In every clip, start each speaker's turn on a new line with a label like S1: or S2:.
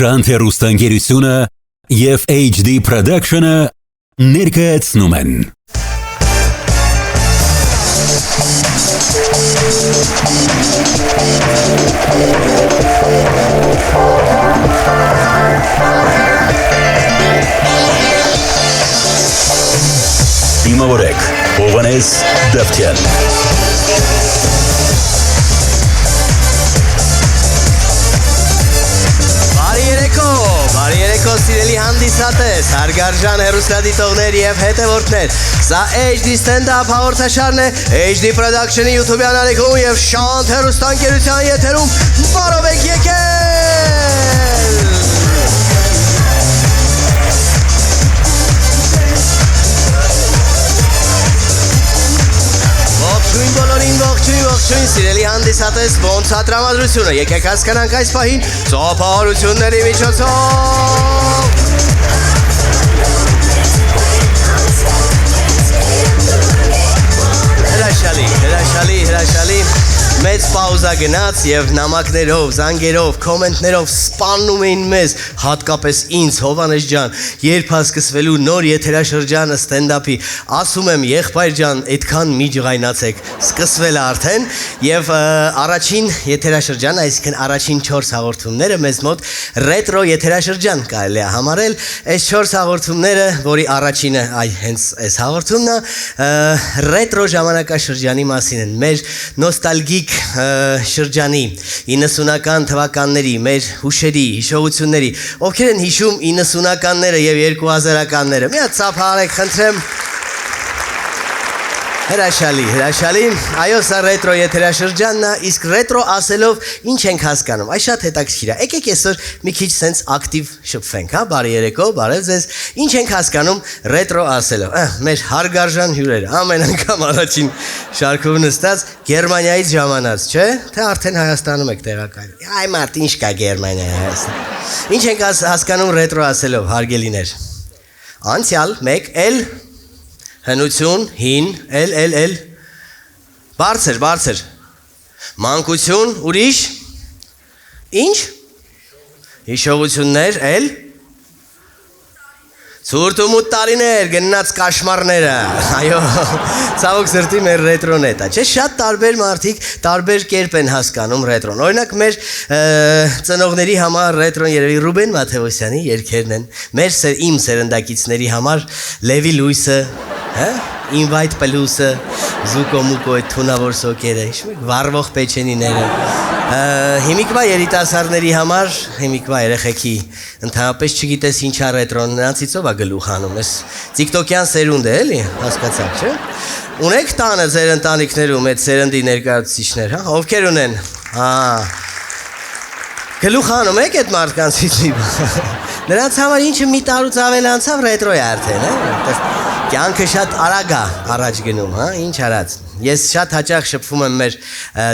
S1: Շանթ հեռուստաընկերությունը և HD Production-ը ներկայացնում են։ Իմավորեք, Հովհաննես Դավթյան։
S2: Բարի երեկո սիրելի հանդիսատես, հարգարժան հեռուստադիտողներ և հետևորդներ։ Սա HD Stand-up հաղորդաշարն է HD Production-ի YouTube-յան ալիքում և Շանթ հեռուստաընկերության եթերում բարով եք եկել։ Ողջույն բոլորին, ողջույն, սիրելի հանդիսատես, ոնց է տրամադրությունը, եկեք հասկանանք այս պահին ծափահարությունների միջոցով։ Հրաշալի, մեծ պաուզա գնաց և նամակներով, զանգերով, կոմենտներով սպանում էին մեզ, հատկապես ինձ, Հովհաննես ջան, երբ հասկսվելու նոր եթերաշրջանը ստենդափի, ասում եմ եղբայր ջան, այդքան մի ջղայնացեք, սկսվել է արդեն և առաջին եթերաշրջան, այսինքն առաջին 4 հաղորդումները մեզ մոտ ռետրո եթերաշրջան կարելի է համարել, այս 4 հաղորդումները, որի առաջինը հենց այս հաղորդումն է, ռետրո ժամանակաշրջանի մասին են, մեր նոստալգիկ շրջանի 90-ական թվականների, մեր հուշերի, հիշողությունների, ովքեր են հիշում 90-ականները և 2000-ականները, մի հատ ծափահարեք, խնդրեմ։ Հրաշալի, այո, սա ռետրո եթերաշրջանն է, իսկ ռետրո ասելով ինչ ենք հասկանում, այս շատ հետաքրքիր է, եկեք այսօր մի քիչ սենց ակտիվ շփվենք, հա, բարի երեկո, բարև ձեզ, ինչ ենք հասկանում ռետրո ասելով, մեր հարգարժան հյուրերը, ամեն անգամ առաջին շարքով նստած Գերմանիայից ժամանած, չէ, թե արդեն Հայաստանում եք տեղակայել, այ մարդ, ինչ կա Գերմանիայի Հայաստան, ինչ ենք հասկանում ռետրո ասելով, հարգելիներ, անցյալ, մեկ, էլ, հնություն, հին, էլ, բարձր, մանկություն, ուրիշ, ինչ, հիշողություններ, էլ, ցուրտ ու մութ տարիներ, գնաց կաշմարները, այո, ցավոք սրտի մեր ռետրոն է դա, չէ, շատ տարբեր մարդիկ տարբեր կերպ են հասկանում ռետրոն, օրինակ մեր ծնողների համար ռետրոն երևի Ռուբեն Մաթևոսյանի երգերն են, իմ սերնդակիցների համար Լևի Լույսը, Invite Պլուսը, Զուկո Մուկո այդ թունավոր սոկերը, վառվող պեչենիները, հիմիկվա երիտասարդների համար, հիմիկվա երեխեքի, ընդհանրապես չգիտես ինչա ռետրոն, նրանցից ով է գլուխ հանում, ես տիկտոկյան սերունդ է, էլի, հասկացաք, չէ, ունեք տանը ձեր ընտանիքներում այդ սերնդի ներկայացուցիչներ, ովքեր ունեն, գլուխ հանում եք այդ մարդկանցից մի բան, նրանց համար ինչը մի տարուց ավել անցավ ռետրո է արդեն, կյանքը շատ արագ է առաջ գնում, ինչ արած, ես շատ հաճախ շփվում եմ մեր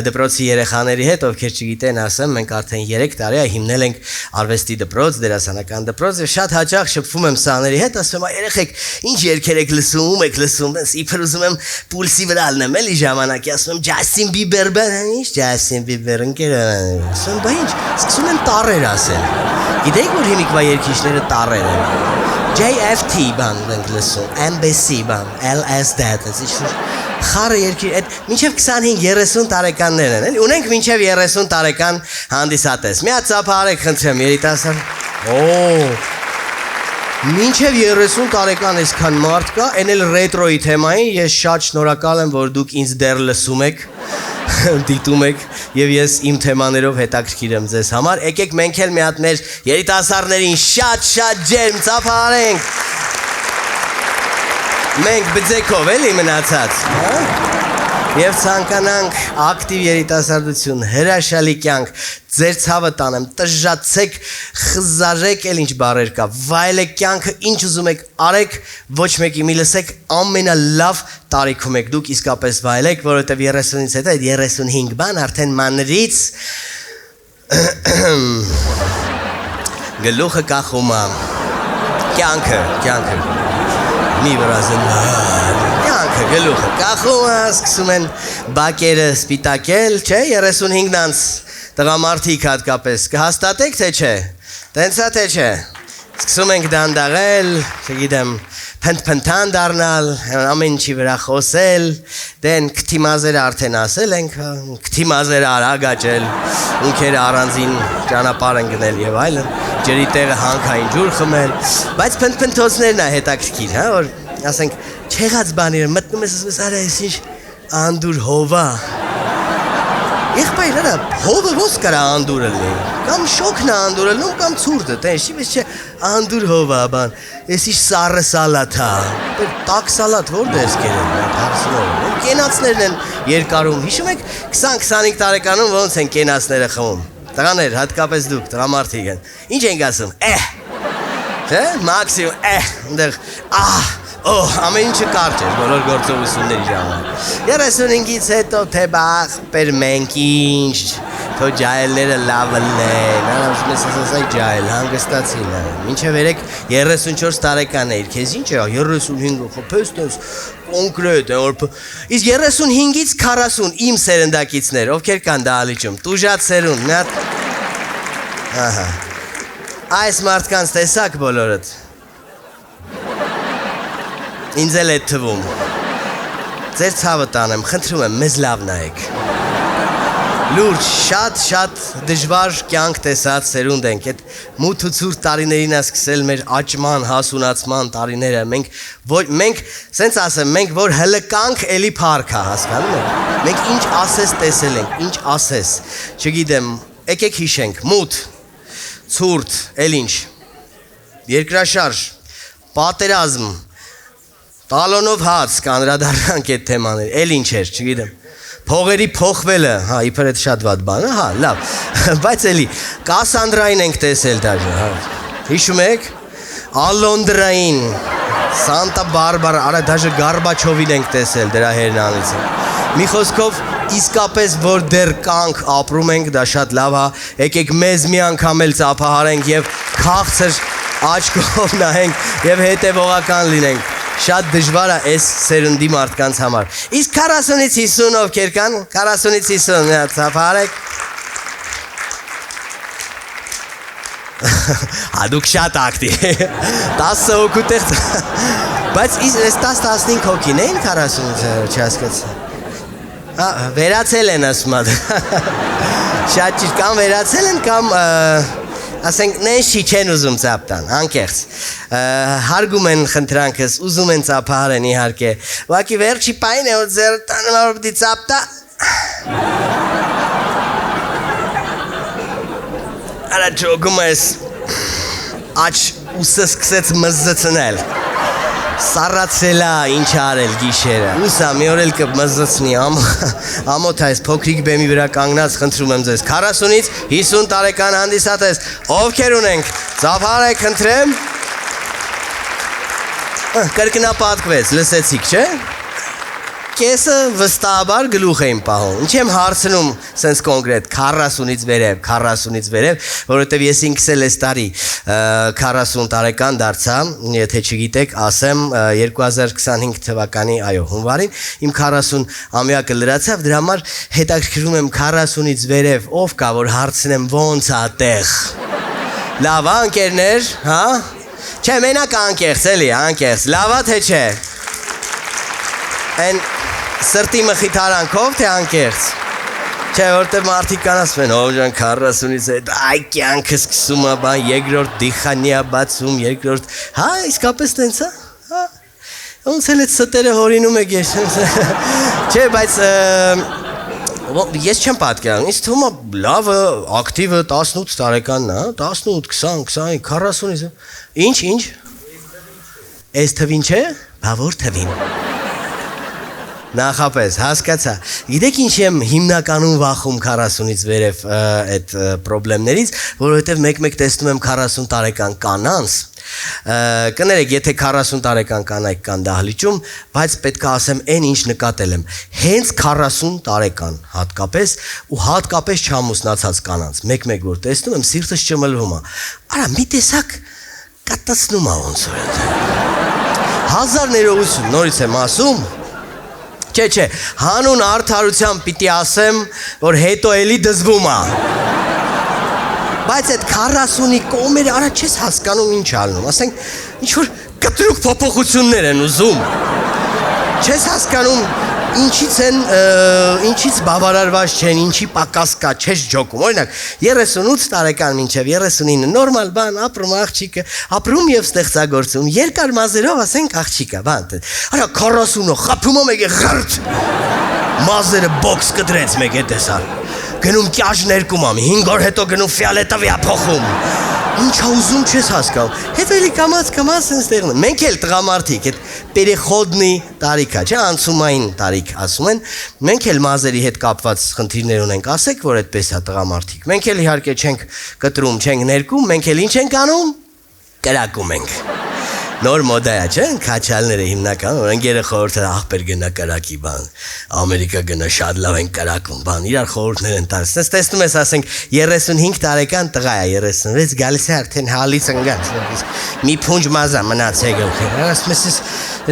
S2: դպրոցի երեխաների հետ, ովքեր չգիտեն ասեմ, մենք արդեն 3 տարի է հիմնել ենք արվեստի դպրոց, դերասանական դպրոց և շատ հաճախ շփվում եմ սաների հետ, ասում եմ երեխեք, ինչ երգեր եք լսում, իբր ուզում եմ պուլսի վրա ալնեմ էլի ժամանակի, ասում եմ Ջասթին Բիբեր, ինչ Ջասթին Բիբեր, ասում եմ բա ինչ, սկսում են տառեր ասել, գիտեք որ հիմիկվա երգիչները տառեր են, JFT բան ենք լսում, MBC բան, LSD, խարը երկիր, մինչև 25-30 տարեկաններ են, ունենք մինչև 30 տարեկան հանդիսատես, մի հատ ծափահարեք խնդրեմ, երիտասարդ, մինչև 30 տարեկան այսքան մարդ կա, են էլ ռետրոյի թեմային, ես շատ շնորհակալ եմ, որ դուք ինձ դեռ լսում եք, դիտում եք և ես իմ թեմաներով հետաքրքիր եմ ձեզ համար, եկեք մենք էլ մի հատ մեր երիտասարդներին շատ ջերմ ծափահարենք, մենք բձեքով էլի մնացած, և ցանկանանք ակտիվ երիտասարդություն, հրաշալի կյանք, ձեր ցավը տանեմ, տժժացեք, խզարեք, էլ ինչ բառեր կա, վայելեք կյանքը, ինչ ուզում եք արեք, ոչ մեկի մի լսեք, ամենալավ տարիքում եք դուք իսկապես վայելեք, որովհետև 30-ից հետո այդ 35 բան արդեն մանրից գլուխը կախում է, կյանքը, մի վրազն կյանքը, գլուխը կախում է, սկսում են բակերը սպիտակել, չէ, 35-նանց տղամարդիկ հատկապես, կհաստատեք թե չէ, Տենցա թե չէ։ Սկսում ենք դանդաղել, չգիտեմ, փնթփնթան դառնալ, ամեն ինչի վրա խոսել, դեն քթիմազերը արդեն ասել ենք, քթիմազերը արագ աճել, ունքերը առանձին ճանապարհ են գնել եւ այլն, ջրի տեղը հանքային ջուր խմել, բայց փնթփնթոցներն է հետաքրքիր, հա, որ ասենք չեղած բաները մտնում ես ասես արա էս ինչ անդուր հովա։ Եղբայր, արա, հովը ոնց կարա անդուրը լինի, կամ շոքն է անդուրը լինում, կամ ցուրտը, տես, չի չէ, անդուր հովա, բան, ես ինչ սառը սալատ հա, տակ սալատ որտե ես կերել, հարցնով, կենացներն են երկարում, հիշում եք 20-25 տարեկանում ոնց են կենացները խմում, տղաներ, հատկապես դուք, տղամարդիկ են, ինչ ենք ասում, չէ, մաքսիմում, ընդեղ, ամեն ինչը կարճ էր, բոլոր գործողությունների ժամանակ։ 35-ից հետո թե բախ, պեր մենք ինչ, թո ջայլները լավը լեն, ուզում ես ասասայ ջայլ, հանգստացին է, մինչև երեք 34 տարեկան էիր, քեզ ինչ է, 35-ը, խոպեստ ես, կոնկրետ է, իսկ 35-ից 40 իմ սերնդակիցներ, ովքեր կան դահլիճում, տուժած սերունդ, այս մարդկանց տեսակ բոլորդ, ինձ էլ է թվում, ձեր ցավը տանեմ, խնդրում եմ, մեզ լավ նայեք, լուրջ, շատ դժվար կյանք տեսած սերունդ ենք, այդ մութ ու ցուրտ տարիներին է սկսել մեր աճման, հասունացման տարիները, մենք, սենց ասեմ, մենք որ հլկանք էլի փառք է, հասկանում եք, մենք ինչ ասես տեսել ենք, ինչ ասես, չգիտեմ, եկեք հիշենք, մութ, ցուրտ, էլ ինչ, երկրաշարժ, պատերազմ, տալոնով հաց կանրադառնանք այդ թեմաներ, էլ ինչ էր, չգիտեմ, փողերի փոխվելը, հա, իբր այդ շատ վատ բան է, հա, լավ, բայց էլի, Կասանդրային ենք տեսել դաժե, հա, հիշում եք, Ալոնդրային, Սանտա Բարբարա, արա դաժե Գարբաչովին ենք տեսել դրա հերնանիցը, մի խոսքով, իսկապես որ դեռ կանք ապրում ենք, դա շատ լավ հա, եկեք մեզ մի անգամ էլ ծափահարենք եւ քաղցր աչքով նայենք եւ հետեւողական լինենք, շատ դժվար է այս սերնդի մարդկանց համար, իսկ 40-ից 50 ովքեր կան, 40-ից 50, ծափահարեք, դուք շատ ակտիվ, 10 հոգու տեղ, բայց այս 10-15 հոգին էին 40-ից չհասկացա, վերացել են ասում շատ ճիշտ, կամ վերացել են, կամ ասենք նենշի չեն ուզում ծապ տան, անկեղծ, հարգում են խնդրանքս, ուզում են ծապահարեն իհարկե, ուղղակի վերջի պայն է, որ ձեր տանում որ պիտի ծապ տա, արա ճոգում ես, աչ ուսը սկսեց մզծնել, սառացելա ինչ արել գիշերը, ուսա մի օր էլ կմզծնի, ամոթ այս փոքրիկ բեմի վրա կանգնած խնդրում եմ ձեզ, 40-ից 50 տարեկան հանդիսատես, ովքեր ունենք, ծափահարեք խնդրեմ, կրկնապատկվեց, լսեցիք, չէ? Կեսը վստահաբար գլուխ էին պահում, ինչ եմ հարցնում սենց կոնկրետ, 40-ից վերև, որովհետև ես ինքս էլ ես տարի 40 տարեկան դարձա, եթե չգիտեք, ասեմ 2025 թվականի, այո, հունվարին, իմ 40 ամյակը լրացավ, դրա համար հետաքրքրում եմ 40-ից վերև, ով կա, որ հարցնեմ ոնց ա տեղ, լավ անկերներ, հա, չէ, մենակ անկեղծ, էլի, անկեղծ, լավա թե չէ, են սրտի մխիթարանքով թե անկեղծ, չէ, որտև մարդիկ կան ասում են, ով ժան 40-ից հետ, այ կյանքը սկսում է բան, երկրորդ դիխանի է բացում, երկրորդ, հա, իսկապես տենց է, հա, ոնց էլ էտ ստերը հորինում եք ես, չէ, բայց ես չեմ պատկերանում, ինձ թվում է լավը, ակտիվը 18 տարեկանն է, 18, 20, 25, 40-ից, ինչ, այս թվին չէ, բա որ թվին, նախապես, հասկացա, գիտեք ինչ եմ հիմնականում վախում 40-ից վերև այդ պրոբլեմներից, որովհետև մեկ-մեկ տեսնում եմ 40 տարեկան կանանց, կներեք, եթե 40 տարեկան կանայք կան դահլիճում, բայց պետք է ասեմ այն ինչ նկատել եմ, հենց 40 տարեկան հատկապես ու հատկապես չամուսնացած կանանց, մեկ-մեկ որ տեսնում եմ, սիրտս ճմլվում է, արա մի տեսակ կատացնում է ոնց որ հազար ներողություն, նորից եմ ասում, չէ, հանուն արդարության պիտի ասեմ, որ հետո էլի դզվում է, Բայց այդ 40-ի կողմերը արա չես հասկանում ինչ ալնում, ասենք ինչ որ կտրուկ փոփոխություններ են ուզում։ Չես հասկանում ինչից բավարարված չեն, ինչի պակաս կա, չես ջոկում։ Օրինակ 38 տարեկան մինչև 39 նորմալ բան, ապրում աղջիկը, ապրում եւ ստեղծագործում, երկար մազերով ասենք աղջիկա, բան։ Արա 40-ը խափում եք ղրտ։ Մազերը բոքս կտրեց մեկ է տեսար։ Գնում կյաժ ներկում 5 օր հետո գնում ֆիալետով է փոխում։ Ինչա ուզում չես հասկանում։ Հետո էլի կամած այնտեղն։ Մենք էլ տղամարդիկ, այդ պերեխոդնի տարիքա, չէ, անցումային տարիք ասում են։ Մենք էլ մազերի հետ կապված խնդիրներ ունենք, ասեք, որ այդպես է տղամարդիկ։ Մենք էլ իհարկե չենք կտրում, չենք ներկում, մենք էլ ինչ ենք անում։ Կրակում ենք։ Նոր մոդա է, չէ՞, քաչալները հիմնական, որ ընկերը խորհուրդ է աղբեր գնա կրակի բան, Ամերիկա գնա շատ լավ են կրակում, բան, իրար խորհուրդներ են տալիս։ Ես տեսնում ես, ասենք 35 տարեկան տղա է, 36 գալիս է արդեն հալից ընկած, մի փունջ մազա մնաց եկել, ասում ես,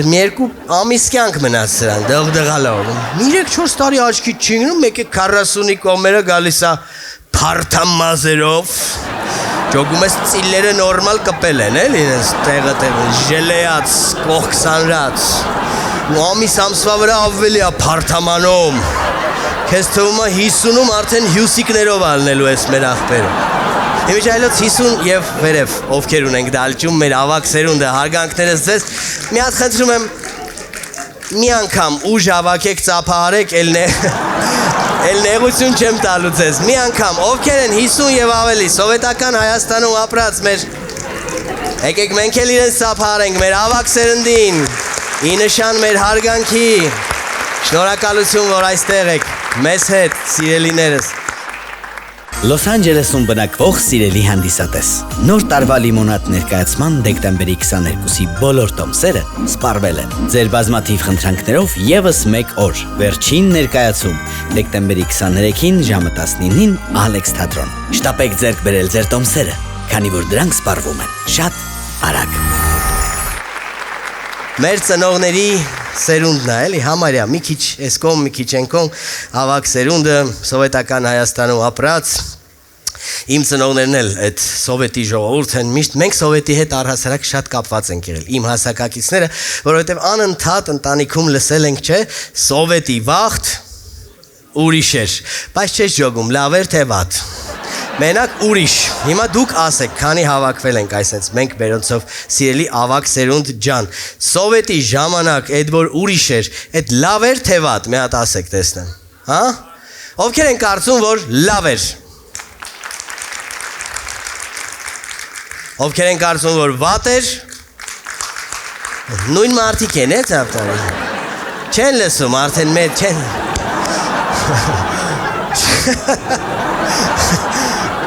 S2: մի երկու ամիս կյանք մնաց սրան, դղդղալով, 3-4 տարի աչքի չի գնում, մեկ է 40-ի կողմերը գալիս է փարթամ մազերով, Ջոգում ես ծիլերը նորմալ կպել են, էլ իրենց տեղը ժելեած, կողք սանրած, ամիս ամսվա վրա ավելի է փարթամանում, քեզ թվում է 50-ում արդեն հյուսիկներով ալնելու ես մեր աղբերը։ Իմիջայլոց 50 և վերև, ովքեր ունենք դալճում, մեր ավակ սերունդը, հարգանքներս ձեզ, մի հատ խնդրում եմ, մի անգամ ուժ ավակեք ծափահարեք, էլ նեղություն չեմ տալու ձեզ, մի անգամ, ովքեր են 50 և ավելի, սովետական Հայաստանում ապրած մեր, եկեք մենք էլ իրենց ծափահարենք, մեր ավակ սերնդին, ի նշան մեր հարգանքի, շնորհակալություն, որ այստեղ եք, մեզ հետ, սիրելիներս։
S3: Լոս Անջելեսում բնակվող սիրելի հանդիսատես, նոր տարվա լիմոնադ ներկայացման դեկտեմբերի 22-ի բոլոր տոմսերը սպառվել են։ Ձեր բազմաթիվ խնդրանքներով եւս մեկ օր, վերջին ներկայացում, դեկտեմբերի 23-ին ժամը 19-ին Ալեքս թատրոն։ Շտապեք ձեռք բերել ձեր տոմսերը, քանի որ դրանք սպառվում են շատ արագ։
S2: Մեր ծնողների սերունդն է, էլի, համարյա, մի քիչ էս կողմ, մի քիչ են կողմ, ավակ սերունդը, սովետական Հայաստանում ապրած, իմ ծնողներն էլ այդ սովետի ժողովուրդ են, միշտ մենք սովետի հետ առհասարակ շատ կապված ենք եղել, իմ հասակակիցները, որովհետև անընդհատ ընտանիքում լսել ենք, չէ, սովետի վաղտ ուրիշ էր, բայց չես ջոգում, լավ էր թե վատ։ Մենակ ուրիշ, հիմա դուք ասեք, քանի հավաքվել ենք այսենց, մենք բերոնցով սիրելի ավակ սերունդ ջան, սովետի ժամանակ էդ որ ուրիշ էր, էդ լավ էր թե վատ, մի հատ ասեք տեսնեմ, հա? Ովքեր են կարծում, որ լավ էր, ովքեր են կարծում, որ վատ էր, նույն մարդիկ են, ծավտարի, չեն լսում, արդեն մեծ չեն,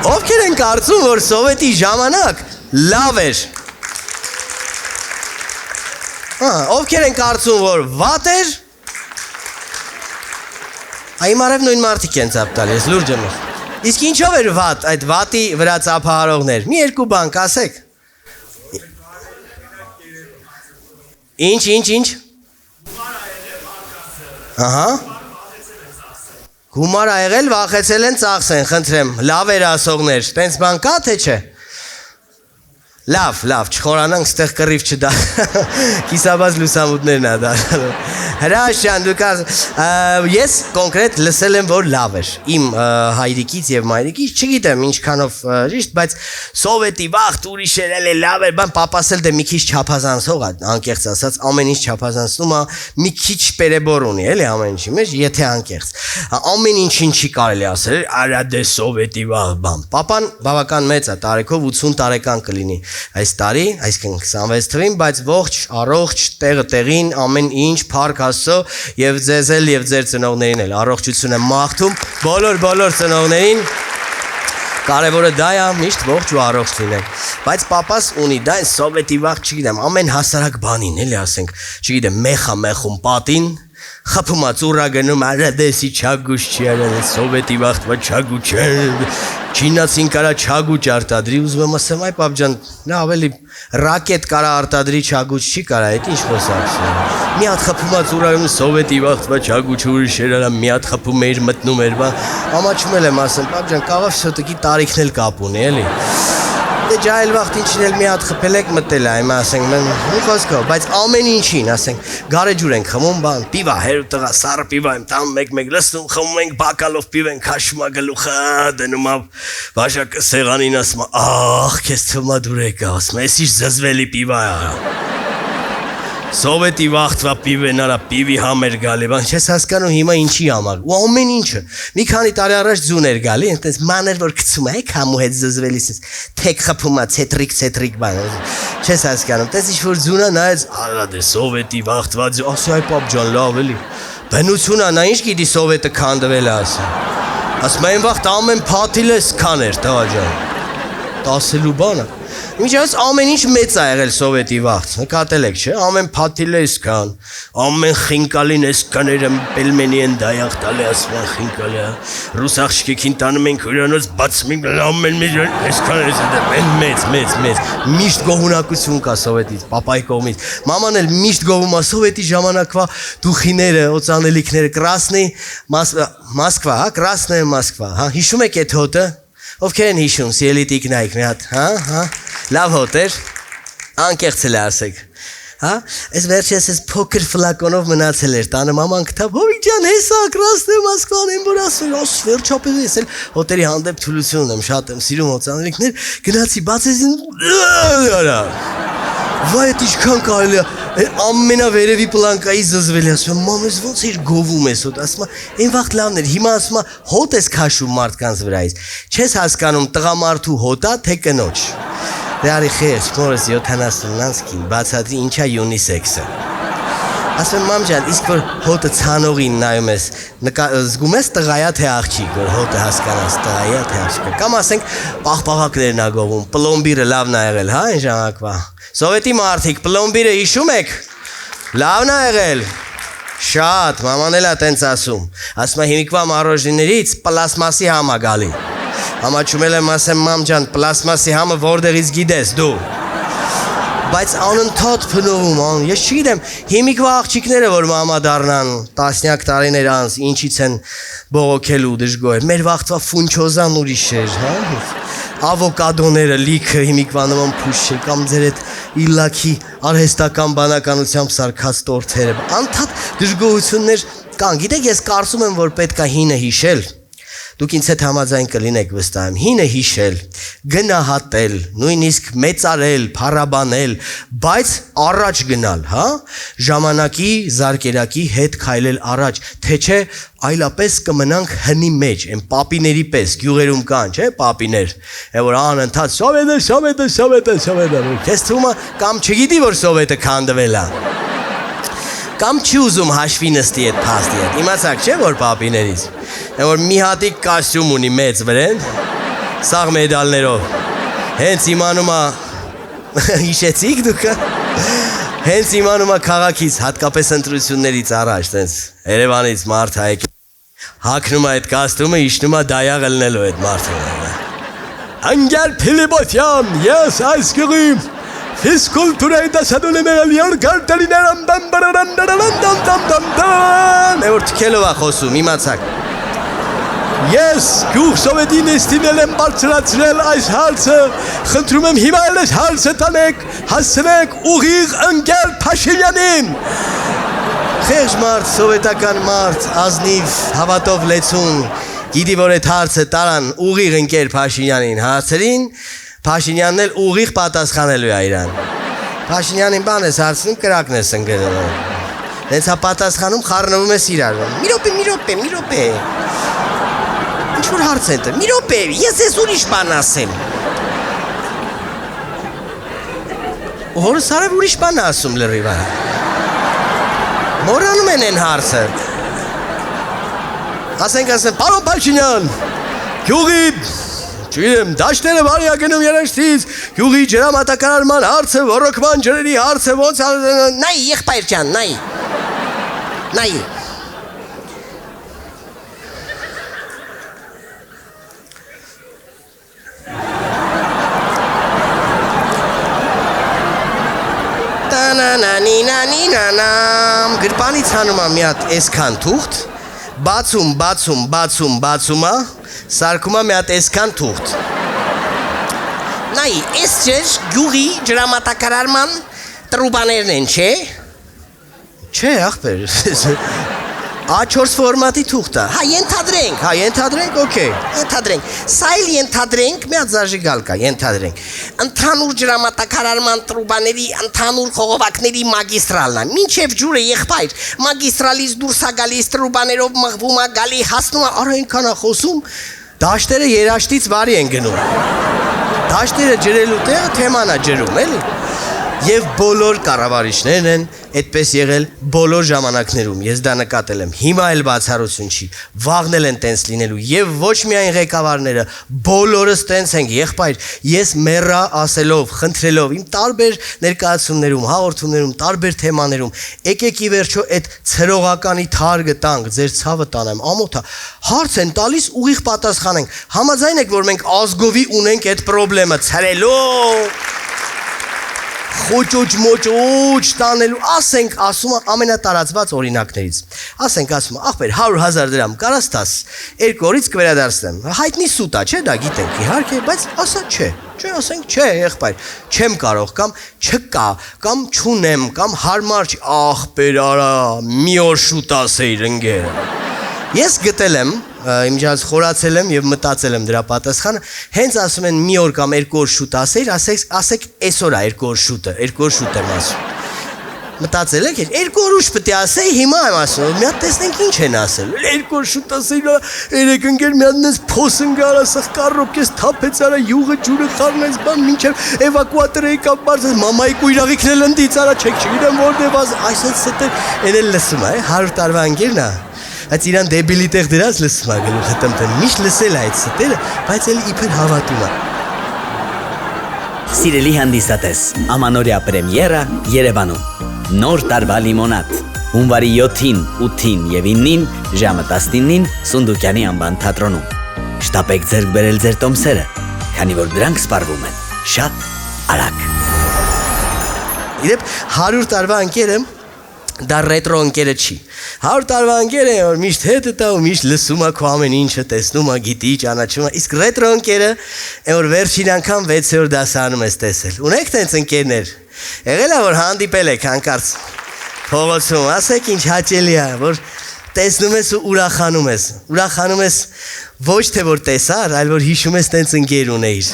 S2: Ովքեր են կարծում, որ սովետի ժամանակ լավ էր, ովքեր են կարծում, որ վատ էր, այմ արև նույն մարդիկ են ծապտալ, ես լուրջ եմ, իսկ ինչով էր վատ, այդ վատի վրա ծապահարողներ, մի երկու բան կասեք, ինչ, ահա, Գումար ա եղել, վախեցել են ծախսեն, խնդրեմ, լավ էր ասողներ, տենց բան կա, թե չէ? Լավ, չխորանանք, ստեղ կռիվ չդա, կիսաբաց լուսամուտներն ա դարալու, հրաշ ճան, դուք ես կոնկրետ լսել եմ, որ լավ էր, իմ հայրիկից և մայրիկից, չգիտեմ ինչքանով ճիշտ, բայց սովետի վաղտ ուրիշ էր, էլ է լավ էր, բան պապասել դե մի քիչ չափազանցող ա, անկեղծ ասած, ամեն ինչ չափազանցնում ա, մի քիչ պերեբոր ունի, էլի ամեն ինչի մեջ, եթե անկեղծ, ամեն ինչին չի կարելի ասել, արա դե սովետի վաղ բան, պապան բավական մեծ ա, տարեքով 80 տարեկան կլինի այս տարի, այսքան 26 թվին, բայց ողջ, առողջ, տեղը տեղին, ամեն ինչ, փառք Աստծո եւ ձեզ էլ եւ ձեր ծնողներին էլ առողջություն եմ մաղթում, բոլոր ծնողներին, կարևորը դա է, միշտ ողջ ու առողջ լինեք, բայց պապաս ունի, դա են սովետի վաղ, չգիտեմ, ամեն հասարակ բանին, էլի ասենք, չգիտեմ, մեխում պատին, խփումա ծուռա գնում արադեսի չագուշ չի արադես սովետի վաղտվա չագուչ չինացին կարա չագուչ արտադրի ուզում եմ ասեմ այ պապ ջան նա ավելի ռակետ կարա արտադրի չագուչ չի կարա այդ ինչ խոսակս մի հատ խփումա ծուռա գնում սովետի վաղտվա չագուչ ուրիշ էր մի հատ խփում էր մտնում էր բա ամաչումել եմ ասեմ պապ ջան կաղավ շոտիկի տարիքն էլ կապ ունի էլի դե ջայել վաղտ ինչին էլ մի հատ խփել եք մտել այ ասենք մեն ու խոսքով բայց ամեն ինչին ասենք գարեջուր ենք խմում բան պիվա հեր տղա սառը պիվա եմ տամ մեկ լսում խմում ենք բակալով պիվ ենք քաշումա գլուխը դնում ա բաժակը սեղանին ասում ախ քեզ թվա դուր եկա ասում ես ինչ զզվելի պիվա Սովետի վաղտվա պիվեն արա պիվի համեր գալի բան չես հասկանում հիմա ինչի համար ու ամեն ինչը մի քանի տարի առաջ ձուն էր գալի այնտես մաներ որ գցում է քամու հետ զզվելիս թեք խփումա ցետրիկ բան չես հասկանում տես ինչ որ ձունա նայեց արա դե սովետի վաղտվա ասի այ պապ ջան լավ էլի բնությունա նա ինչ գիտի սովետը քանդվել է ասում այն վաղտ ամեն փաթիլես քաներ տղա ջան 10 բանը Միջից ամեն ինչ մեծ ա եղել սովետի վաղտ, նկատել եք, չէ, ամեն փաթիլը էսքան, ամեն խինկալին էսքաները պելմենի են դայախ տալի ասում են խինկալի, ռուս աղջիկին տանում ենք հյուրանոց բացում ենք ամեն մի էսքան մեծ, միշտ գողունակություն կա սովետից, պապայի կողմից, մաման էլ միշտ գովում ա սովետի ժամանակվա դուխիները, օծանելիքները, կրասնի Մոսկվա, հա, կրասնե Մոսկվա, հա, հիշում եք այդ հոտը Ովքեր են հիշում, սիրելի տիկնայք, մի հատ, հա, լավ հոտ էր, անկեղծ էլ ասեք, հա, այս վերջես այս փոքր ֆլակոնով մնացել էր, տանը մաման կտավ, հովիկ ջան, հեսա, կրասնե Մոսկվան են որ ասում, ոս վերջապես ես էլ հոտերի հանդեպ թուլություն եմ, շատ եմ սիրում հոցանելիքներ, գնացի բացեցին, վայ այդ ինչքան կարելի է ամենավերևի պլանկայի զզվել ասում մամ ես ոնց էր գովում ես հոտ ասում այն վաղտ լավն էր հիմա ասում հոտ ես քաշում մարդկանց վրայից չես հասկանում տղամարդու հոտա թե կնոջ դե արի խեղճ մորս 70-անց կին բացատրի ինչա յունիսեքսը ասում մամ ջան իսկ որ հոտը ցանողին նայում ես զգում ես տղայա թե աղջիկ որ հոտը հասկանաս տղայա թե աղջիկա կամ ասենք պաղպաղակներն ա գովում պլոմբիրը լավն ա եղել հա այն ժամանակվա Սովետի մարդիկ պլոմբիրը հիշում եք լավն ա եղել շատ մաման էլ ա տենց ասում ա հիմիկվա մառոժիներից պլաստմասի համ ա գալի ամաչումել եմ ասեմ մամ ջան պլաստմասի համը որտեղից գիտես դու Բայց անընդհատ փնովում, ես չգիտեմ, հիմիկվա աղջիկները, որ մամա դառնան, տասնյակ տարիներ անց, ինչից են բողոքելու դժգոհեր, մեր վաղտվա ֆունչոզան ուրիշ էր, հա, ավոկադոները, լիքը հիմիկվա նման փուշ չէ, կամ ձեր այդ իլլաքի արհեստական բանականությամբ սարքած տորթերը, անընդհատ դժգոհություններ կան, գիտեք, ես կարծում եմ, որ պետք է հինը հիշել, Դուք ինձ հետ համաձայն կլինեք վստահ եմ, հինը հիշել, գնահատել, նույնիսկ մեծարել, փառաբանել, բայց առաջ գնալ, հա, ժամանակի, զարկերակի հետ քայլել առաջ, թե չէ այլապես կմնանք հնի մեջ, այն պապիների պես, գյուղերում կան, չէ, պապիներ, որ անընդհատ սովետը, քեզ թվում է կամ չգիտի, որ սովետը քանդվել է, կամ չի ուզում հաշվի նստի այդ փաստի հետ, իմացաք չէ, որ պապիներից, որ մի հատիկ կոստյում ունի մեծ վրեն, սաղ մեդալներով, հենց իմանում է, հիշեցիք դուք, հենց իմանում է քաղաքից, հատկապես ընտրություններից առաջ, տենց Երևանից մարդ հայք, հակնում է այդ կոստյումը, իշնում է դայաղ ելնելու այդ մարդը, Անգել Փիլիպոսյան, ես այս գյուղի Ֆիզկուլտուրայի դասադուն եմ եղել երկար տարիներ որ թքելով է խոսում, իմացաք Ես գյուղ սովետի նիստին եմ բարձրացրել այս հարցը խնդրում եմ հիմա էլ այս հարցը տանեք հասցնեք ուղիղ ընկեր Փաշինյանին Խեղճ մարդ, սովետական մարդ, ազնիվ, հավատով լեցուն գիտի որ այդ հարցը տարան ուղիղ ընկեր Փաշինյանին հարցերին Փաշինյանն էլ ուղիղ պատասխանելու է իրան Փաշինյանին բան ես հարցնում կրակն ես ընկերել Հենց հա պատասխանում խառնվում ես իրար Մի րոպե Ինչ-որ հարց են մի րոպե ես ես ուրիշ բան ասեմ Հորս արև ուրիշ բան ասում լրիվ Մորանում են են հարցը Ասենք պարոն Փաշինյան Գյուղի Չգիտեմ, դաշտերը վարի ագնում երաշտից, գյուղի ջրամատակարարման հարցը, ոռոգման ջրերի հարցը, ոնց նայի, եղբայր ջան, նայի, Նանանանանինանինանամ գրպանից հանում եմ մի հատ այսքան թուղթ, բացում է, սարքում եմ մի հատ այսքան թուղթ։ Նայ, այս ջեր գյուղի ջրամատակարարման տրուբաներն են, չէ։ Չէ, ախպեր։ A4 ֆորմատի թուղթ է։ Հա, ենթադրենք, օքեյ, ենթադրենք։ Սա էլ ենթադրենք, մի հատ զաժիգալ կա, ենթադրենք։ Ընդհանուր ջրամատակարարման տրուբաների ընդհանուր խողովակների մագիստրալն է։ Մինչև ջուրը եղբայր, մագիստրալից դուրս է գալիս տրուբաներով մղվում է, գալի հասնում է, արա այնքան է խոսում, դաշտերը երաշտից վարի են գնում։ Դաշտերը ջրելու տեղը թեման է ջրում, էլի։ Եվ բոլոր կառավարիչներն են այդպես եղել բոլոր ժամանակներում, ես դա նկատել եմ, հիմա էլ բացառություն չի, վաղն էլ են տենց լինելու եւ ոչ միայն ղեկավարները, բոլորս տենց ենք, եղբայր, ես մեռա ասելով, խնդրելով, իմ տարբեր ներկայացումներում, հաղորդումներում, տարբեր թեմաներում, եկեք ի վերջո այդ ցրողականի թարգը տանք, ձեր ցավը տանեմ, ամոթ է, հարց են տալիս, ուղիղ պատասխանենք, համաձայն եք, որ մենք ազգովի ունենք այդ խնդրեմը ցրելով խոճոճ տանելու, ասենք, ասում է ամենատարածված օրինակներից, ասենք, ասում է, ախպեր, 100,000 դրամ կարաս տաս, 2 օրից կվերադարձնեմ, հայտնի սուտ է, չէ, դա գիտենք, իհարկե, բայց ասա չէ, ասենք, չէ, եղբայր, չեմ կարող, կամ չկա, կամ չունեմ, կամ հարմար չի, ախպեր, արա, մի օր շուտ ասեիր, ընկեր։ Ես գտել եմ, իմջած խորացել եմ եւ մտածել եմ դրա պատասխանը, հենց ասում են մի օր կամ 2 օր շուտ ասեիր, ասեք այսօր է 2 օր շուտը, 2 օր շուտ եմ ասում։ Մտածել եք, 2 օր ուշ պետք է ասեի, հիմա եմ ասում, մի հատ տեսնենք ինչ են ասել։ 2 օր շուտ ասեի, երեք ընկեր մի հատ նես փոսն գարա, սա կարոպկես թափեց արա, յուղը ջուրը խառնեց, բան մինչև էվակուատորը եկավ բարձր, մամայի կույրաղիքն էլ ընդից արա, չգիտեմ որտեղ այսպես ստեր, այն էլ լսում է, 100 տարվա ընկերն է։ Այդ իրան դեբիլի տեղ դրած լսում է գլուխը տնտեն, միշտ լսել է այդ ստերը, բայց էլ իբր հավատում է։
S3: Սիրելի հանդիսատես, ամանորյա պրեմիերա Երևանում, նոր տարվա լիմոնադ, հունվարի 7-ին, 8-ին և 9-ին, ժամը 19-ին Սունդուկյանի անվան թատրոնում։ Շտապեք ձեռք բերել ձեր տոմսերը, քանի որ դրանք սպառվում են շատ արագ։
S2: Իրեւ 100 տարվա ընկերը դա ռետրո ընկերը չի։ 100 տարվա ընկերը որ միշտ հետը տա ու միշտ լսում է քո ամեն ինչը, տեսնում է, գիտի, ճանաչում է, իսկ ռետրո ընկերը որ վերջին անգամ 6-րդ դասարանում ես տեսել։ Ունեք տենց ընկերներ։ Եղել է որ հանդիպել եք հանկարծ փողոցում, ասեք ինչ հաճելի է, որ տեսնում ես ու ուրախանում ես ոչ թե որ տեսար, այլ որ հիշում ես տենց ընկեր ունեիր։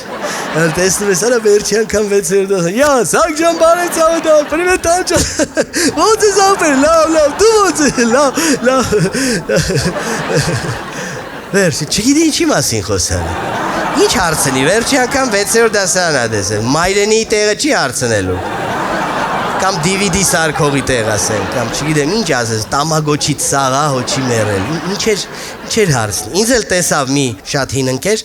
S2: Տեսնում ես, արա վերջի անգամ 6-րդ դասարան, յա, Սակ ջան, բարև ցավը, պրիվետ ջան, ո՞նց ես ապեր, լավ, դու ո՞նց ես, լավ։ Վերջի, չգիտի ինչի մասին խոսալ։ Ինչ հարցնի, վերջի անգամ 6-րդ դասարան ա տեսել, մայրենի տեղը չի հարցնելու։ Կամ DVD սարքողի տեղ ասեն, կամ չգիտեմ ինչ ասես, տամագոչից սաղա հոչի մերել, ինչեր հարցնի։ Ինձ էլ տեսավ մի շատ հին ընկեր,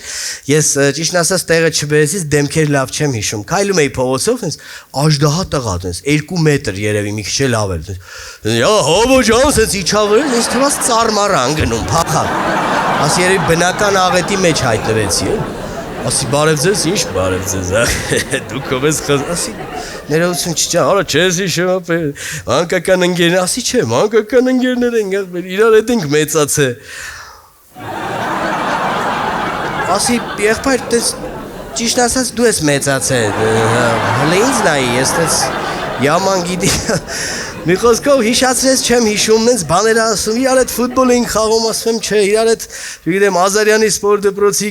S2: ես ճիշտ ասած տեղը չբերեցից դեմքեր լավ չեմ հիշում, քայլում էի փողոցով, աժդահա տղա, 2 մետր երևի մի քիչ լավ էր, հովո ջան, իջավ, ինձ թվաց ծարմարան գնում, փախավ, ասի երևի բնական աղետի մեջ հայտնվեցի, ասի բարև ձեզ, ինչ բարև ձեզ, դուք ով ես խզ, ասի ներողություն չճա, արա չես հիշում ապեր, մանկական ընկերներ, ասի չէ, մանկական ընկերներ ենք, իրար հետ ենք մեծացել, ասի եղբայր, ճիշտ ասած դու ես մեծացել, հլը ինձ նայի, ես տես Yaman գիտի։ Մի խոսքով հիշացրեց չեմ հիշում, նենց բաներ ասում, իրար հետ ֆուտբոլ էինք խաղում, ասում եմ, չէ, իրար հետ, չգիտեմ, Ազարյանի սպորտ դպրոցի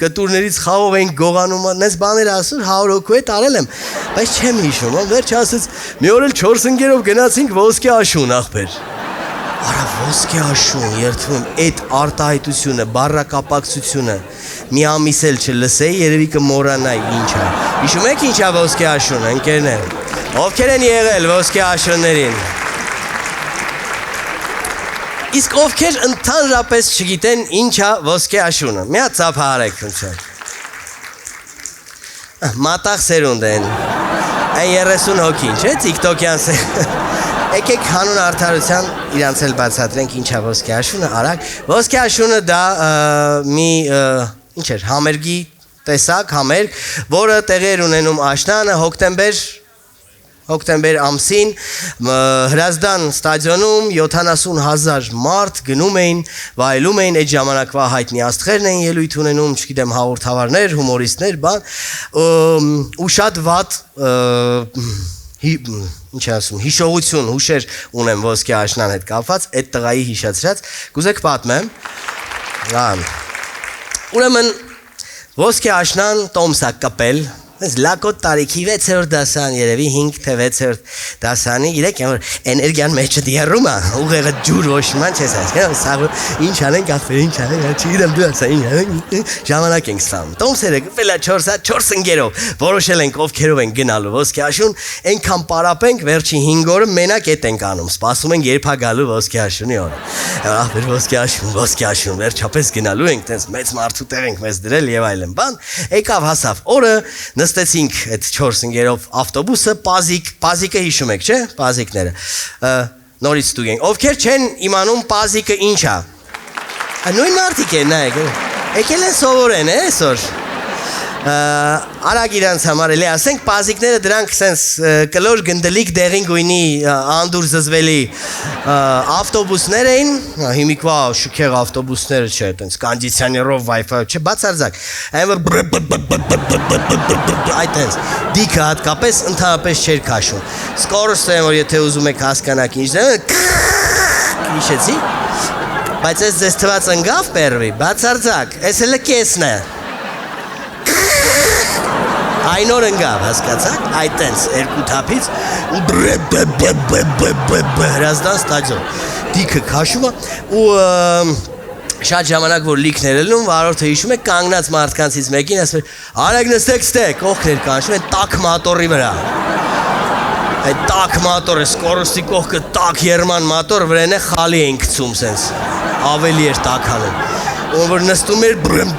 S2: կտուրներից խաղով էինք գողանում, նենց բաներ ասում, 100 հոգու հետ արել եմ, բայց չեմ հիշում, վերջ ասեց, մի օր էլ 4 ընկերով գնացինք ոսկե աշուն, ախպեր։ Արա ոսկե աշուն, երդվում, այդ արտահայտությունը, բառակապակցությունը, մի ամիս էլ չլսեի, երևի կմոռանայի ինչա։ Հիշում եք ինչա ոսկե աշունը, ընկերներ։ Ովքեր են եղել ոսկե աշուններին։ Իսկ ովքեր ընդհանրապես չգիտեն ինչա ոսկե աշունը։ Մի հատ ծափահարեք ոնցան։ Մատաղ սերունդ են։ Այն 30 հոգին, չէ՞, TikTok-յան Եկեք հանուն արդարության իրանց էլ բացատրենք ինչա ոսկե աշունը, արագ։ Ոսկե աշունը դա մի ինչ էր, համերգի տեսակ, համերգ, որը տեղի էր ունենում աշնանը հոկտեմբեր հոկտեմբեր ամսին Հրազդան ստադիոնում 70,000 մարդ գնում էին, վայելում էին, այդ ժամանակվա հայտնի աստղերն էին ելույթ ունենում, չգիտեմ, հաղորդավարներ, հումորիստներ, բան, ու շատ վատ ինչ ասում, հիշողություն, հուշեր ունեմ ոսկե աշնան հետ կապված, այդ տղայի հիշացրած, կուզեք պատմեմ, ուրեմն ոսկե աշնան տոմսա կպել, Ես լակոտ տարիքի 6-րդ դասան, երևի 5 թե 6-րդ դասանի, իրեք որ էներգիան մեջը դիառում է, ուղեղը ջուր ոշման չես հասկանում, սաղ ինչ անենք, ախպեր ինչ անենք, չգիտեմ դու ասա ինչ անենք, ժամանակ ենք ստանում։ Տոմսերը գվելա 4 ընկերով, որոշել ենք ովքերով ենք գնալու ոսկե աշուն, այնքան պարապենք, վերջի 5 օրը մենակ էդ ենք անում, սպասում ենք երբ է գալու ոսկե աշունի օրը։ Ախպեր ոսկե աշուն, վերջապես գնալու ենք, տենց մեծ մարդու տեղ ենք մեզ դրել եւ այլն, բան, եկավ հասավ օրը նստեցինք այդ 4 ընկերով ավտոբուսը, պազիկը հիշում եք, չէ՞, պազիկները, նորից ստուգ ենք, ովքեր չեն իմանում պազիկը ինչ է, նույն մարդիկ են, նայեք, եկել են սովորեն, այսօր, արագ իրանց համար էլի ասենք, պազիկները դրանք սենց կլոր գնդլիկ դեղին գույնի անդուր զզվելի ավտոբուսներ էին, հիմիկվա շուքեղ ավտոբուսները չէ, տենց կանդիցիաներով Wi-Fi, չէ, բացարձակ, այն որ այդ տենց, դիքը հատկապես ընդհանրապես չէր քաշում, սկորստը են, որ եթե ուզում եք հասկանաք ինչ հիշեցի, բայց ես ձեզ թված ընգավ պերվի, բացարձակ, ես էլ կեսն է, Այն օր ընգավ, հասկացաք, այդ տենց, երկու թափից ու Հրազդան ստադիոն, դիքը քաշում է ու շատ ժամանակ որ լիքներ ելնում, վարորդը հիշում է կանգնած մարդկանցից մեկին, ասում է, արեք նստեք ստեք, ոխքներ կանշում են տաք մատորի վրա, այդ տաք մատորը, սկորոստի կողքը տաք երման մատոր վրեն է խալի էին գցում սենց, ավելի էր տաքանում որ նստում էր բրեմ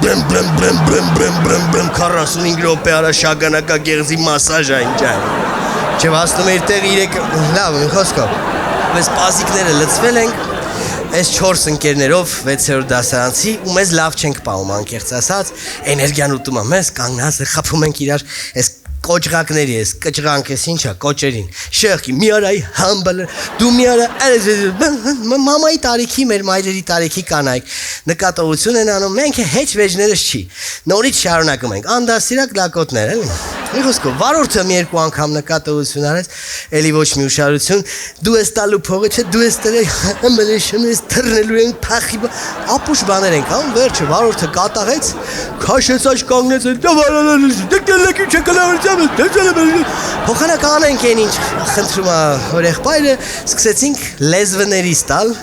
S2: 45 րոպե արա շագանակա գեղձի մասաժ այն ջան Չէ հասնում էր տեղ 3 լավ խոսքով Mēs պազիկները լծվել ենք Այս 4 ընկերներով 6-րդ դասարանցի ու մեզ լավ չենք պահում անկեղծ ասած էներգիան ուտում է մեզ կանգնած խփում ենք իրար այս Կոճղակների ես, կճղանք ես ինչա, կոճերին, շեղքի, մի արայի համբալը, դու մի արա, մամայի տարիքի, մեր մայրերի տարիքի կանայք, նկատողություն են անում, մենք հեչ վեջներս չի, նորից շարունակում ենք, անդասիրակ լակոտներ, էլի, մի խոսքով, վարորդը մի երկու անգամ նկատողություն արեց, էլի ոչ մի ուշարություն, դու ես տալու փողը չէ, դու ես տրել, մլեշում ես թռնելու են փախի, ապուշ բաներ ենք, ան վերջը, վարորդը կատաղեց, քաշեց աչ կանգնեց, Փոխանակ անենք են ինչ խնդրում որ եղբայրը սկսեցինք լեզվներից տալ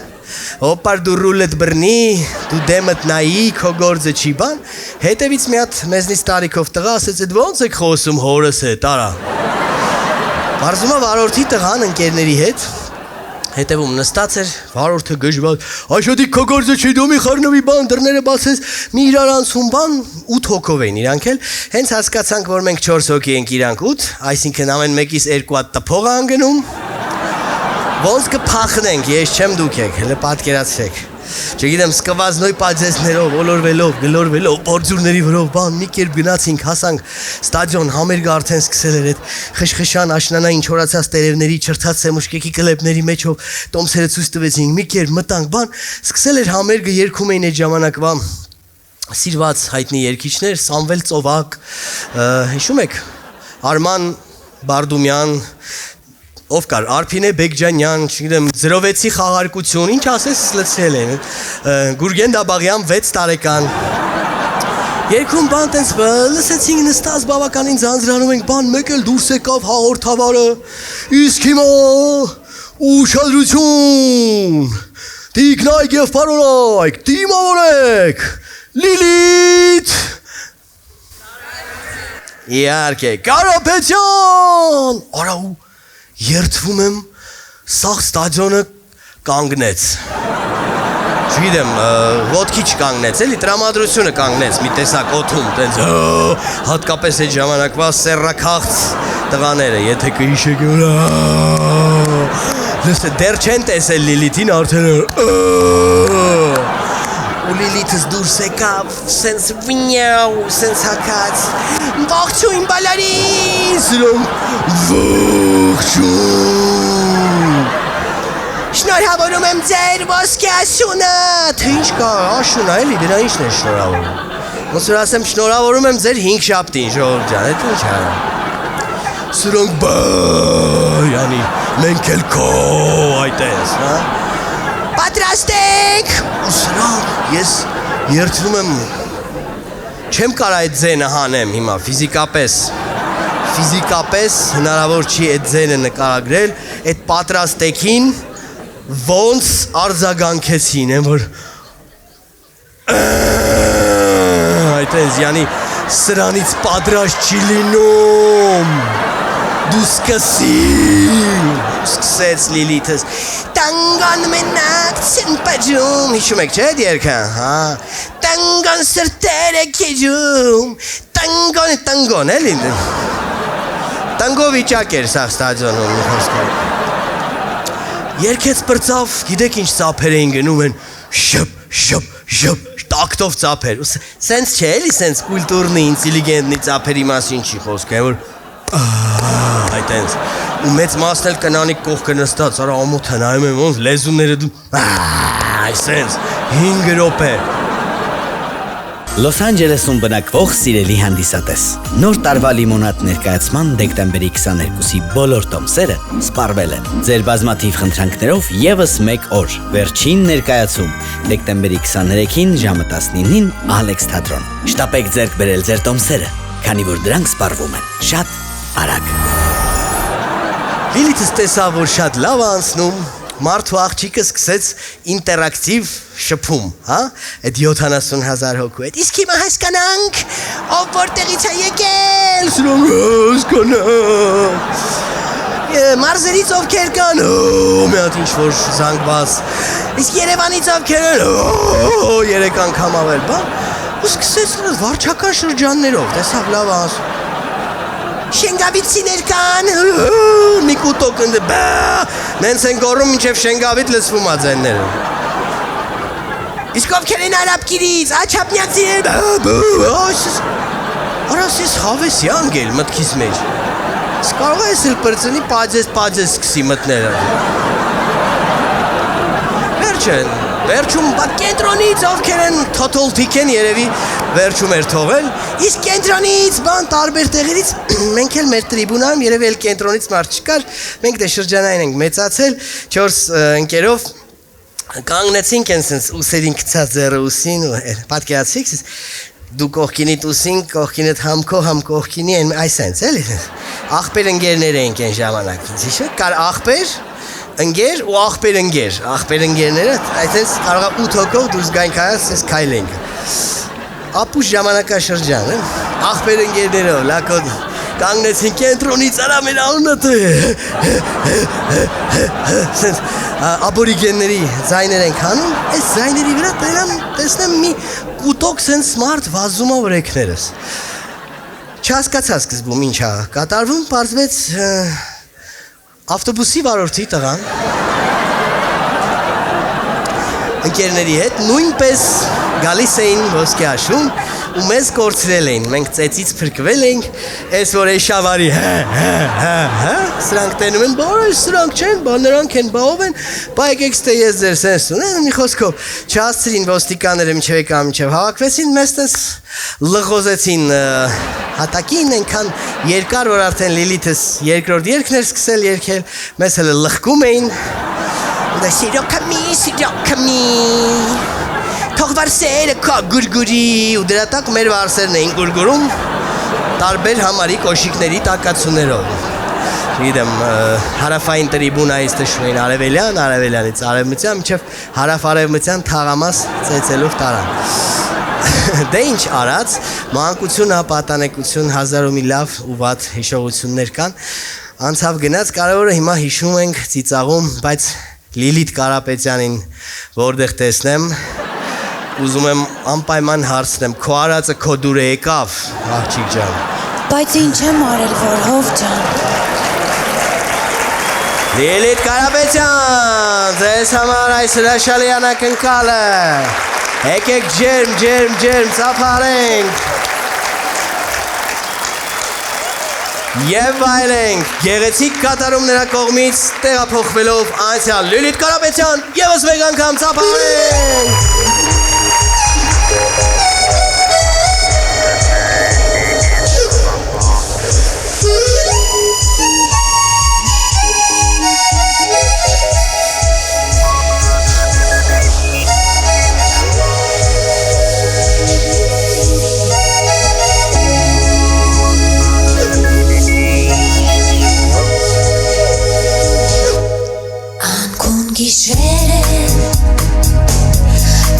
S2: Հոպար դու ռուլետ բրնի, դու դեմդ նայի, քո գործը չի բան Հետևից մի հատ մեզնից տարիքով տղա ասեց էդ ոնց եք խոսում հորս հետ, արա Պարզում է վարորդի տղան ընկերների հետ Հետևում նստած էր, վարորդը գժված, Աշոտիկ քո գործը չի դու մի խառնվի բան, դռները բացես, մի իրար անցում բան, 8 հոգով էին իրանք էլ, հենց հասկացանք, որ մենք 4 հոգի ենք իրանք 8, այսինքն ամեն մեկից 2 հատ տփող է անգնում, ոնց կփախնենք, ես չեմ դուք եք, հələ պատկերացրեք, չգիտեմ սկված նոյ պաձեսներով, ոլորվելով, գլորվելով, բորձուրների վրով, բան, մի կերպ գնացինք, հասանք ստադիոն, համերգը արդեն սկսել էր այդ խշխշան աշնանային չորացած տերևների, չրթած սեմուշկեքի կլեպների մեջով, տոմսերը ցույց տվեցինք, մի կերպ մտանք, բան, սկսել էր համերգը երգում էին այդ ժամանակվա սիրված հայտնի երգիչներ, Սամվել Ծովակ, հիշում եք, Արման Բարդումյան Ով կար, Արփինե Բեկջանյան, չգիտեմ, 06-ի խաղարկություն, ինչ ասես լցրել են, Գուրգեն Դաբաղյան 6 տարեկան, երկում բան տենց լսեցինք նստած բավականին ձանձրանում ենք, բան մեկ էլ դուրս եկավ հաղորդավարը, իսկ հիմա ուշադրություն, տիկնայք և պարոնայք, դիմավորեք, Լիլիթ, իհարկե, Կարապետյան, արա ու, Երդվում եմ, սաղ ստադիոնը կանգնեց, չգիտեմ, ոտքի չկանգնեց, էլի տրամադրությունը կանգնեց, մի տեսակ օթում, տենց, հատկապես այդ ժամանակվա սերրաքաղց տղաները, եթե կհիշեք, դեռ չեն տեսել Լիլիթին արդեն, ու Լիլիթս դուրս եկավ, սենց վինյաու, սենց հակած, ողջույն բալարին, սրոնք ողջույն, շնորհավորում եմ ձեր ոսկե աշունը, թե ինչ կա աշունը, էլի, դրա ինչն է շնորհավորում, ոնց որ ասեմ շնորհավորում եմ ձեր 5 շաբթին, ժողովուրդ ջան, էդ ինչ արա, սրոնք բայանի, մենք էլ քո այտես, հա, պատրաստեք, ու սրանք ես երդվում եմ, չեմ կարա այդ ձենը հանեմ հիմա, ֆիզիկապես հնարավոր չի այդ ձենը նկարագրել, այդ պատրաստեքին ոնց արձագանքեցին, եմ որ այտենց, յանի սրանից պատրաստ չի լինում, դու սկսեց Լիլիթս, տանգան մենակ ցեն պաջում, հիշում եք չէ դերքը, հա, տանգան սրտեր է քեջում, տանգոն, էլի, տանգո վիճակ էր սաղ ստադիոնում, երկեց պրծավ, գիտեք ինչ ծափեր էին գնում են, շպ, տակտով ծափեր, սենց չէ էլի, սենց կուլտուրնի, ինտելիգենտնի ծափերի մասին չի խոսք, են որ այտենց, ու մեծ մասն էլ կնանիկ կողքը նստած, արա ամոթը նայում եմ ոնց, լեզուները դու, այսենց, 5 րոպե
S3: Լոս Անջելեսում բնակվող սիրելի հանդիսատես, նոր տարվա լիմոնադ ներկայացման դեկտեմբերի 22-ի բոլոր տոմսերը սպառվել են։ Ձեր բազմաթիվ խնդրանքներով եւս մեկ օր, վերջին ներկայացում, դեկտեմբերի 23-ին ժամը 19-ին Ալեքս թատրոն։ Շտապեք ձեռք բերել ձեր տոմսերը, քանի որ դրանք սպառվում են շատ արագ։
S2: Լիլիթս տեսավ, որ շատ լավ անցնում, մարդու աղջիկը սկսեց ինտերակտիվ շփում, հա, այդ 70,000 հոգու հետ, իսկ հիմա հասկանանք, ով որտեղից է եկել, սրոնք հասկանանք, մարզերից ովքեր կան, մի հատ ինչ-որ զանգված, իսկ Երևանից ովքեր են, 3 անգամ ավել, բան, ու սկսեց վարչական շրջաններով, տեսավ լավ անցում, Շենգավիցիներ կան, մի կուտոք ընդ, նենց են գորում մինչև Շենգավիտ լսվում ածենները։ Իսկ ովքեր են արապկիրից, աչապնյակցիներ, արաս ես հավես յանգել մտքիս մեջ։ Իսկ կարող ես էլ պրծնի պաջես սկսի մտները։ Վերջում կենտրոնից ովքեր են թոթոլթիկ են երևի վերջում էր թողել, իսկ կենտրոնից բան տարբեր տեղերից մենք էլ մեր տրիբունայում երևի էլ կենտրոնից մարդ չկար, մենք դե շրջանային ենք մեծացել, 4 ընկերով կանգնեցինք են սենց ուսերին գցած ձեռը ուսին ու պատկերացրիք դու կողքինիդ ուսին, կողքինիդ համ կողքինի են այսենց էլի աղբեր ընկերներ էինք այն ժամանակ, հիշու կար աղբեր ընկեր ու աղբեր ընկերները, այսպես կարող է 8 հոգով դուրս գանք հայաց, ես քայլենք։ Ապուշ ժամանակաշրջան, աղբեր ընկերներով, լակոտ կանգնեցին կենտրոնից արա մեր անունը աբորիգենների ձայներ ենք հանում, այս ձայների վրա տեսնեմ մի կուտոք սենց մարդ վազում ա վրեքներս։ Չհասկացա սկզբում ինչ ա կատարվում, պարզվեց ավտոբուսի վարորդի տղան ընկերների հետ նույնպես գալիս էին ոսկե աշուն ու մեզ կորցրել էին, մենք ծեծից փրկվել էինք, այս որ էշավարի սրանք տենում են, բարը սրանք չեն, նրանք են, բաղով են, բա եկեք ստե ես ձեր սենս ունեն, մի խոսքով չհասցրին ոստիկանները մինչև եկան մինչև հավաքվեցին, մեզ տես լղոզեցին հատակին, այնքան երկար, որ արդեն Լիլիթս երկրորդ երկն էր սկսել երկել, մեզ հələ լղկում էին, սիրոքամի, թող վարսերը կա գուրգուրի, ու դրա տակ մեր վարսերն էին գուրգուրում, տարբեր համարի կոշիկների տակացուներով, գիտեմ, հարավային տրիբունայից տշում էին արևելյանից արևմտյան, մինչև հարավ-արևմտյան թաղամաս ծեծելով տարան։ Դե ինչ արած, մանկություն, պատանեկություն, հազար ու մի լավ ու վատ հիշողություններ կան, անցավ գնաց, կարևորը հիմա հիշում ենք ծիծաղում, բայց Լիլիթ Կարապետյանին որտեղ տեսնեմ, ուզում եմ անպայման հարցնեմ, քո արածը քո դուրը եկավ, աղջիկ ջան։
S4: Բայց ինչ եմ արել, որ հով ջան։
S2: Լիլիթ Կարապետյան, ձեզ համար այս հրաշալի անակնկալը։ Եկեք ջերմ ծափարենք Եվ վայրենք գեղեցիկ կատարում նրա կողմից տեղափոխվելով անցյալ Լիլիթ Կարապետյան ևս մեկ անգամ ծափարենք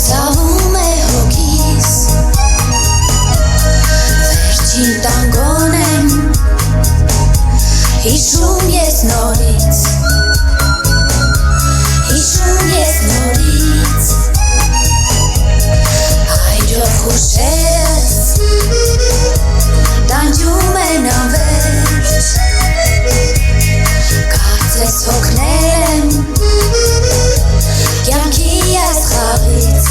S4: Ծավում է հոգիս Վերջին տանգոն եմ Հիշում ես նորից Հայրով հուշերս Տանջում են անվերջ Կարծես հոգնել եմ Կյանքի այս խաղից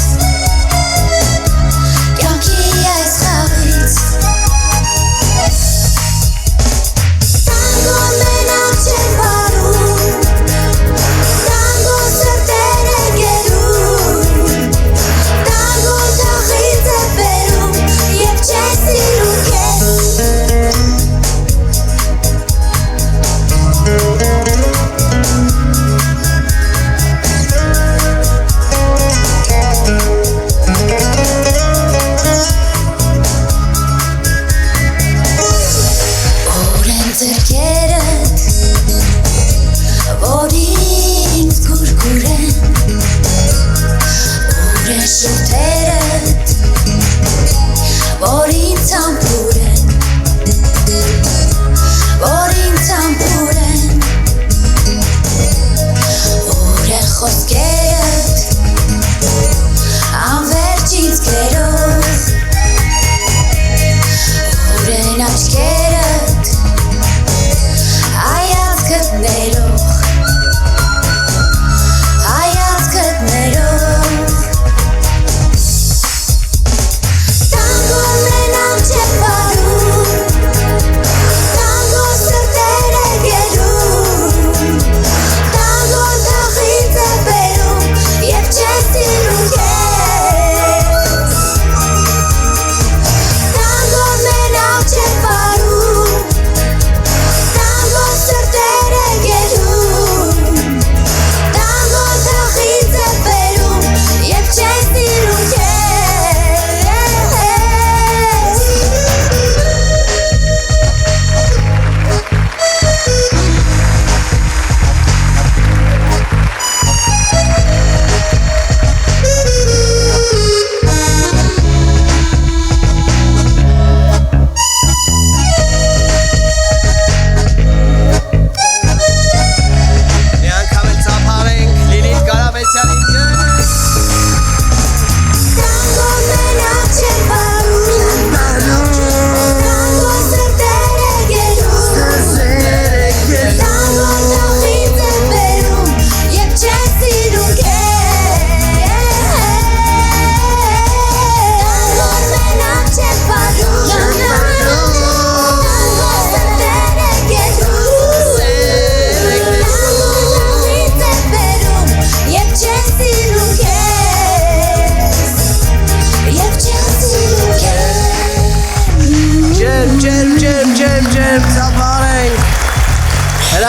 S4: Տանգոն մենակ չեն վարում Տանգոն սրտեր է գերում Տանգոն թախից է բերում Եվ չես սիրում քեզ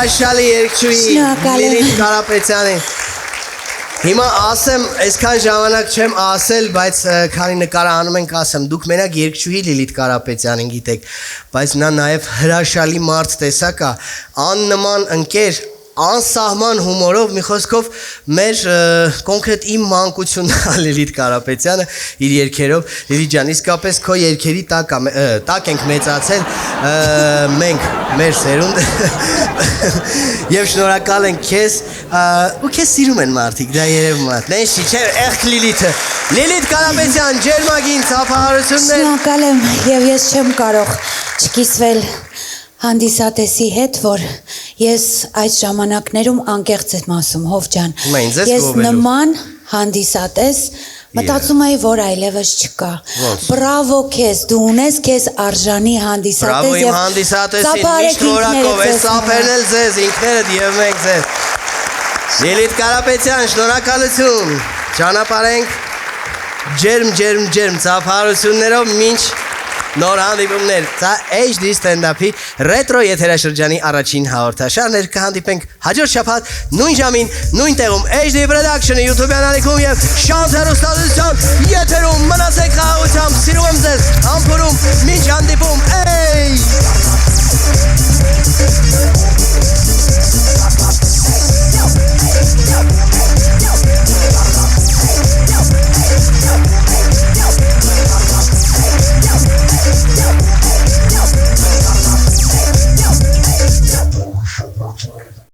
S2: Հրաշալի երգչուհի Լիլիթ Կարապետյանին Հիմա ասեմ, այսքան ժամանակ չեմ ասել, բայց քանի նկարահանում ենք ասեմ, դուք մենակ երգչուհի Լիլիթ Կարապետյանին գիտեք, բայց նա նաև հրաշալի մարդ տեսակ է, աննման ընկեր, անսահման հումորով, մի խոսքով մեր կոնկրետ իմ մանկությունն է Լիլիթ Կարապետյանը իր երգերով, Լիլիթ ջան, իսկապես քո երգերի տակ ենք մեծացել մենք, մեր սերունդը եւ շնորհակալ ենք քեզ ու քեզ սիրում են մարդիկ, դա երևում է, նենշի, չէ, եղք Լիլիթը, Լիլիթ Կարապետյան, ջերմագին ծափահարություններ։
S4: Շնորհակալ եմ եւ ես չեմ կարող չկիսվել հանդիսատեսի հետ, որ ես այդ ժամանակներում անկեղծ եմ ասում, Հով ջան, ես նման հանդիսատես Մտածում էի, որ այլևս չկա։ Բրավո քեզ, դու ունես քեզ արժանի հանդիսատես
S2: Բրավո իմ հանդիսատեսին, միշտ որակով է, սափերն էլ ձեզ, ինքներդ և մենք ձեզ։ Լիլիթ Կարապետյան, շնորհակալություն։ Ճանապարհենք ջերմ ծափարություններով մինչ նոր հանդիպումներ։ Սա HD stand-up-ի ռետրո եթերաշրջանի առաջին հաղորդաշարներ, կհանդիպենք հաջորդ շաբաթ նույն ժամին, նույն տեղում HD Production-ը YouTube-յան ալիքում և Շանս հեռուստատեսության եթերում։ Մնացեք խաղաղությամբ, սիրում եմ ձեզ, համբուրում, մինչ հանդիպում։